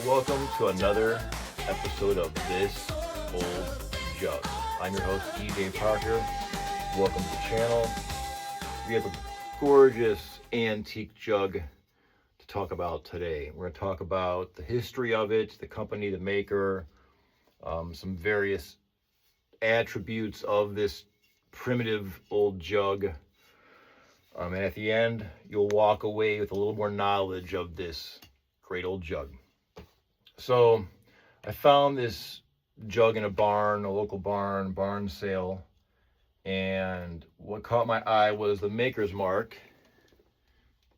welcome to another episode of This Old Jug. I'm your host, EJ Parker. Welcome to the channel. We have a gorgeous antique jug to talk about today. We're going to talk about the history of it, the company, the maker, some various attributes of this primitive old jug. And at the end, you'll walk away with a little more knowledge of this great old jug. So I found this jug in a barn, a local barn sale. And what caught my eye was the maker's mark.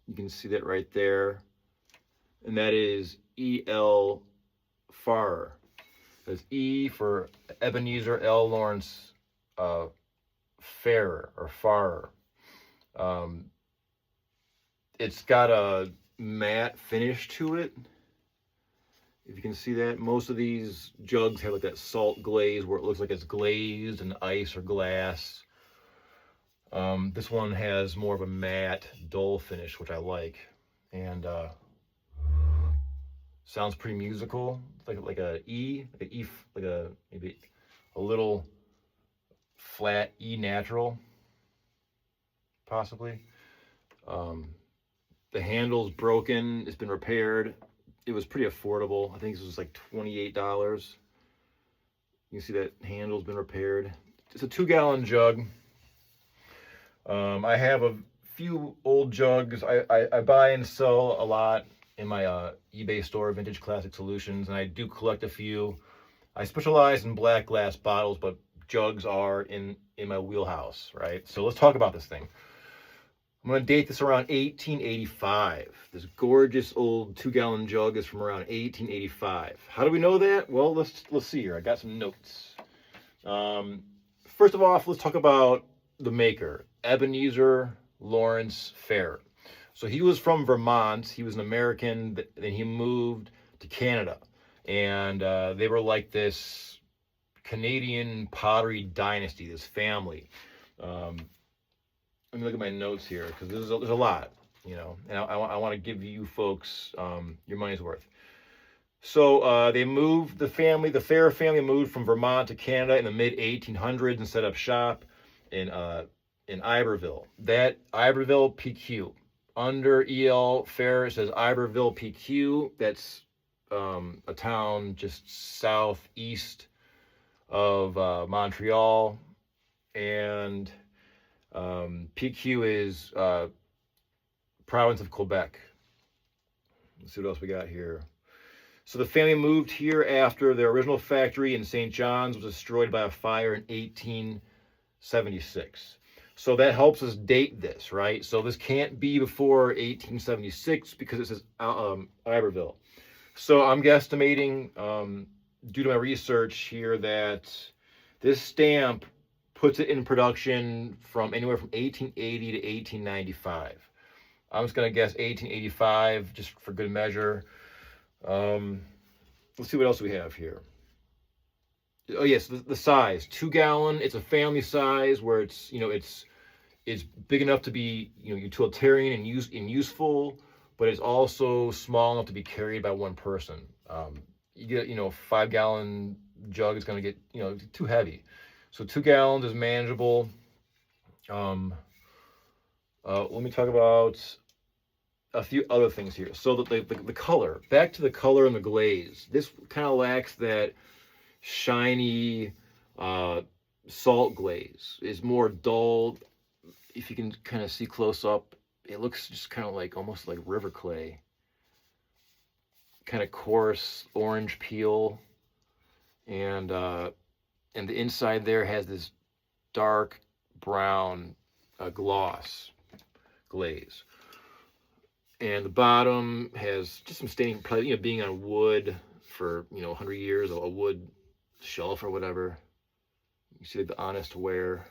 You can see that right there. And that is E.L. Farrar. That's E for Ebenezer L. Lawrence Farrar or Farrar. It's got a matte finish to it. If you can see that, most of these jugs have like that salt glaze where it looks like it's glazed in ice or glass. This one has more of a matte, dull finish, which I like, and sounds pretty musical. It's like maybe a little flat E natural, possibly. The handle's broken. It's been repaired. It was pretty affordable. I think this was like $28. You can see that handle's been repaired. It's a 2-gallon jug. I have a few old jugs. I buy and sell a lot in my eBay store, Vintage Classic Solutions, and I do collect a few. I specialize in black glass bottles, but jugs are in my wheelhouse, right? So let's talk about this thing. I'm going to date this around 1885. This gorgeous old 2-gallon jug is from around 1885. How do we know that? Well, let's see here. I got some notes. First of all, let's talk about the maker, Ebenezer Lawrence Farrar. So he was from Vermont. He was an American, then he moved to Canada. And they were like this Canadian pottery dynasty, this family. Let me look at my notes here because there's a lot, and I want to give you folks your money's worth. So the Farrar family moved from Vermont to Canada in the mid 1800s and set up shop in Iberville. That Iberville, PQ. Under E.L. Farrar, it says Iberville, PQ. That's a town just southeast of Montreal, and PQ is province of Quebec. Let's see what else we got here. So the family moved here after their original factory in St. John's was destroyed by a fire in 1876. So that helps us date this, right? So this can't be before 1876 because it says Iberville. So I'm guesstimating, due to my research here, that this stamp puts it in production from anywhere from 1880 to 1895. I'm just going to guess 1885 just for good measure. Let's see what else we have here. Oh yes, the size, 2-gallon. It's a family size where it's big enough to be utilitarian and useful, but it's also small enough to be carried by one person. You get a 5-gallon jug is going to get too heavy. So 2 gallons is manageable. Let me talk about a few other things here. So the color, back to the color and the glaze. This kind of lacks that shiny salt glaze. It's more dull. If you can kind of see close up, it looks just kind of like almost like river clay. Kind of coarse orange peel, and the inside there has this dark brown gloss glaze. And the bottom has just some staining, probably, being on wood for, 100 years, a wood shelf or whatever. You see the honest wear.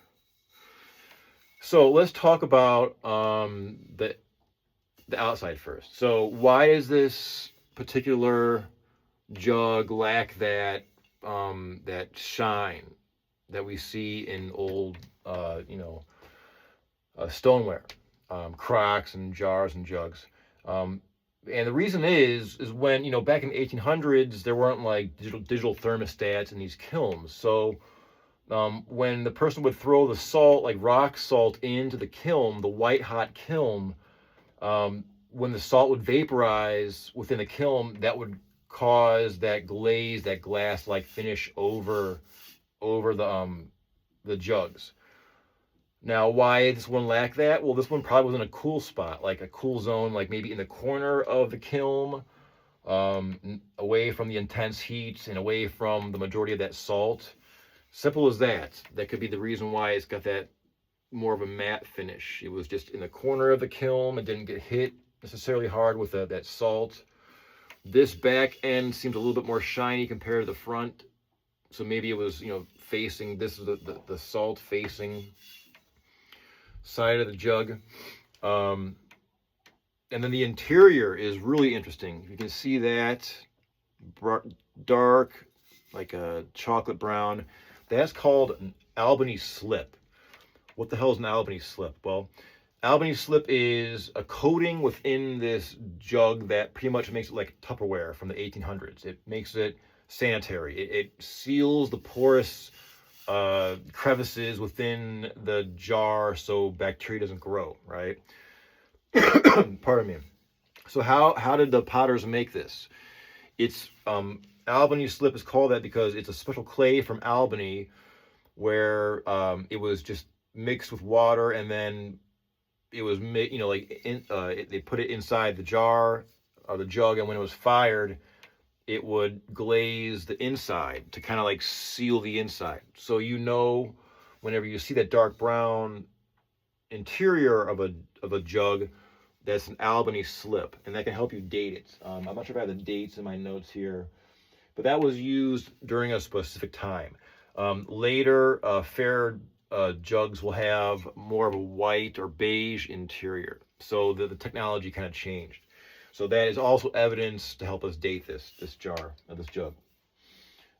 So let's talk about the outside first. So why does this particular jug lack that shine that we see in old, stoneware, crocks and jars and jugs? And the reason is when, back in the 1800s, there weren't like digital thermostats in these kilns. So when the person would throw the salt, like rock salt, into the kiln, the white hot kiln, when the salt would vaporize within the kiln, that would cause that glaze, that glass-like finish over the jugs. Now, why this one lacked that? Well, this one probably was in a cool spot, like a cool zone, like maybe in the corner of the kiln, away from the intense heat and away from the majority of that salt. Simple as that. That could be the reason why it's got that more of a matte finish. It was just in the corner of the kiln. It didn't get hit necessarily hard with that salt. This back end seems a little bit more shiny compared to the front. So maybe it was, facing, this is the salt facing side of the jug. And then the interior is really interesting. You can see that dark, like a chocolate brown. That's called an Albany slip. What the hell is an Albany slip? Well, Albany slip is a coating within this jug that pretty much makes it like Tupperware from the 1800s. It makes it sanitary. It seals the porous crevices within the jar so bacteria doesn't grow, right? Pardon me. So how did the potters make this? It's Albany slip is called that because it's a special clay from Albany where it was just mixed with water, and then it was they put it inside the jar or the jug, and when it was fired, it would glaze the inside to kind of like seal the inside. So whenever you see that dark brown interior of a jug, that's an Albany slip, and that can help you date it. I'm not sure if I have the dates in my notes here, but that was used during a specific time. Later, Farrar jugs will have more of a white or beige interior, so the technology kind of changed. So that is also evidence to help us date this jar or this jug.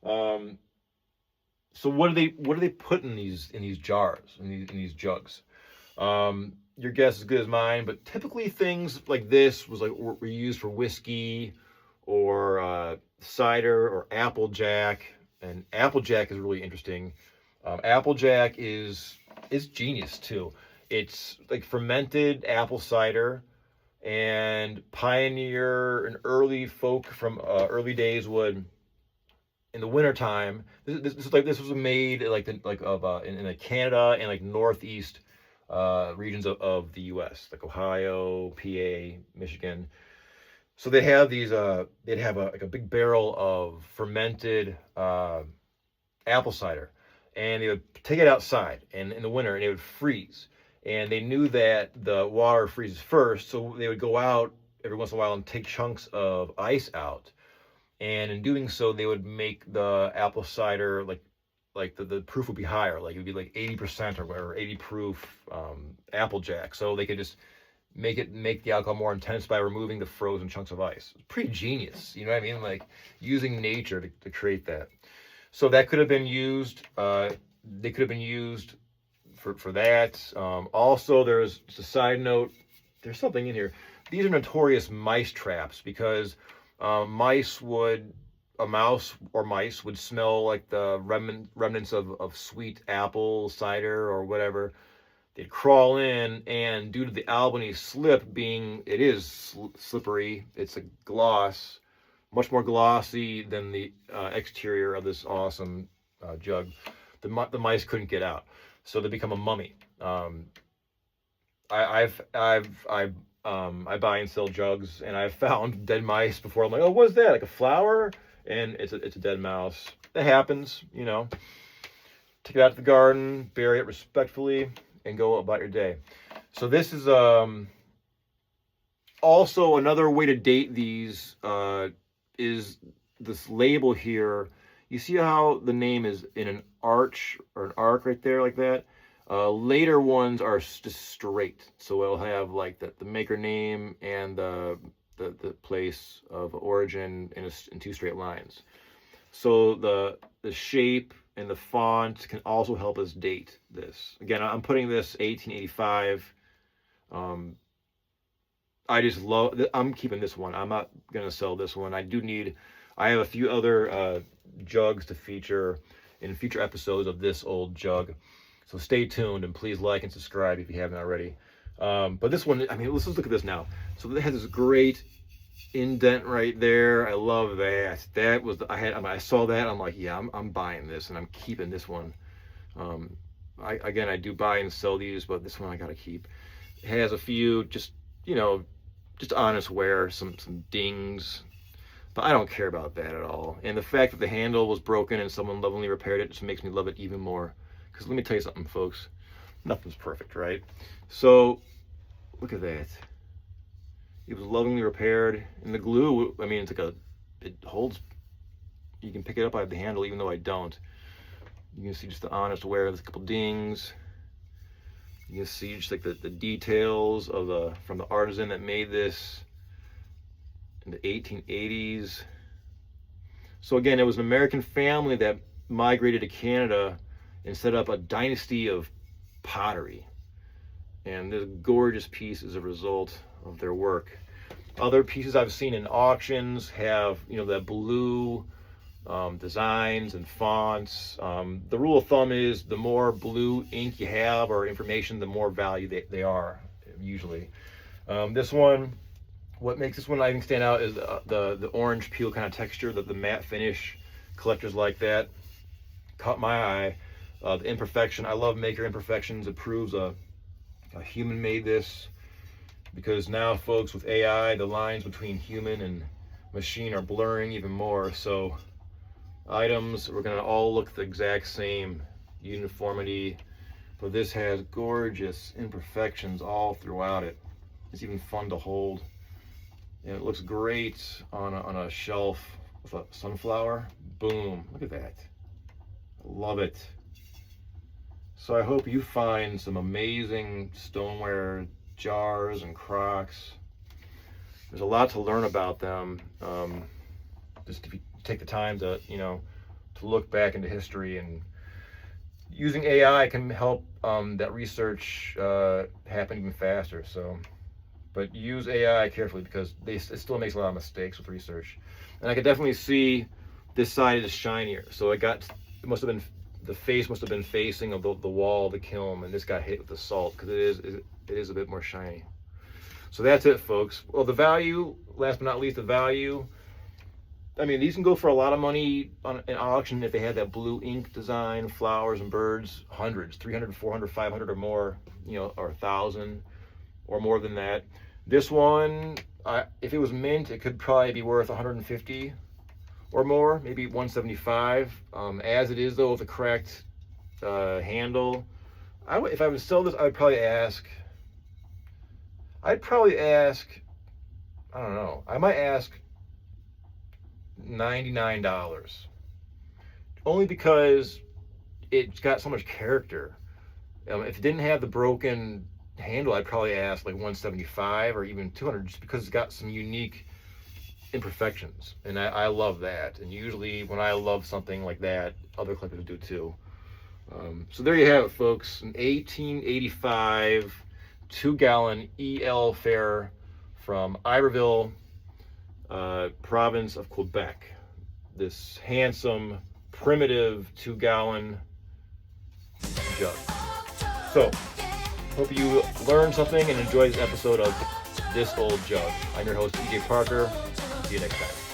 So what do they put in these jars, in these jugs? Your guess is as good as mine, but typically things like this were used for whiskey or cider or applejack. And applejack is really interesting. Applejack is genius too. It's like fermented apple cider, and Pioneer and early folk from early days would, in the wintertime, this was made in Canada and like northeast regions of the U.S., like Ohio, PA, Michigan. So they have they'd have a big barrel of fermented apple cider, and they would take it outside, and in the winter, and it would freeze. And they knew that the water freezes first, so they would go out every once in a while and take chunks of ice out. And in doing so, they would make the apple cider like the proof would be higher, like it would be like 80% or whatever, 80 proof applejack. So they could just make the alcohol more intense by removing the frozen chunks of ice. It's pretty genius, you know what I mean? Like using nature to create that. So that could have been used. They could have been used for that. Also, there's just a side note. There's something in here. These are notorious mice traps because a mouse or mice would smell like the remnants of sweet apple cider or whatever. They'd crawl in, and due to the Albany slip being, it is slippery, it's a gloss, much more glossy than the exterior of this awesome jug. The mice couldn't get out, so they become a mummy. I buy and sell jugs, and I've found dead mice before. I'm like, oh, what's that? Like a flower? And it's a dead mouse. That happens, Take it out to the garden, bury it respectfully, and go about your day. So this is also another way to date these is this label here. You see how the name is in an arch or an arc right there like that? Later ones are just straight. So it'll have like the maker name and the place of origin in two straight lines. So the shape and the font can also help us date this. Again, I'm putting this 1885. I just love. I'm keeping this one. I'm not gonna sell this one. I have a few other jugs to feature in future episodes of this old jug. So stay tuned and please like and subscribe if you haven't already. But this one, I mean, let's just look at this now. So it has this great indent right there. I love that. That was I saw that. I'm like, yeah, I'm buying this and I'm keeping this one. I do buy and sell these, but this one I gotta keep. It has a few just honest wear, some dings, but I don't care about that at all. And the fact that the handle was broken and someone lovingly repaired it just makes me love it even more. Because let me tell you something, folks, nothing's perfect, right? So look at that. It was lovingly repaired, and the glue, I mean, it holds. You can pick it up by the handle, even though I don't. You can see just the honest wear. There's a couple dings. You can see just like the details of from the artisan that made this in the 1880s. So again, it was an American family that migrated to Canada and set up a dynasty of pottery. And this gorgeous piece is a result of their work. Other pieces I've seen in auctions have, that blue designs and fonts. The rule of thumb is the more blue ink you have or information, the more value they are, usually. This one, what makes this one I think stand out is the orange peel kind of texture, the matte finish. Collectors like that. Caught my eye. The imperfection, I love maker imperfections. It proves a human made this, because now, folks, with AI, the lines between human and machine are blurring even more. So items are going to all look the exact same, uniformity, but this has gorgeous imperfections all throughout it. It's even fun to hold, and it looks great on a shelf with a sunflower. Boom, look at that. I love it. So I hope you find some amazing stoneware jars and crocks. There's a lot to learn about them. Just if you take the time to look back into history, and using AI can help that research happen even faster. So, but use AI carefully, because it still makes a lot of mistakes with research. And I could definitely see this side is shinier. So the face must have been facing of the wall of the kiln, and this got hit with the salt, because it is a bit more shiny. So that's it, folks. Well, the value, last but not least, the value. I mean, these can go for a lot of money on an auction if they had that blue ink design, flowers and birds, hundreds, 300, 400, 500 or more, or 1,000 or more than that. This one, if it was mint, it could probably be worth 150 or more, maybe 175. As it is, though, with a cracked handle, if I would sell this, I'd probably ask, I don't know, I might ask $99. Only because it's got so much character. If it didn't have the broken handle, I'd probably ask like 175 or even 200, just because it's got some unique imperfections, and I love that. And usually when I love something like that, other collectors do too. So there you have it, folks. An 1885 2-gallon EL Farrar from Iberville, province of Quebec. This handsome, primitive 2-gallon jug. So hope you learned something and enjoyed this episode of This Old Jug. I'm your host, EJ Parker. See you next time.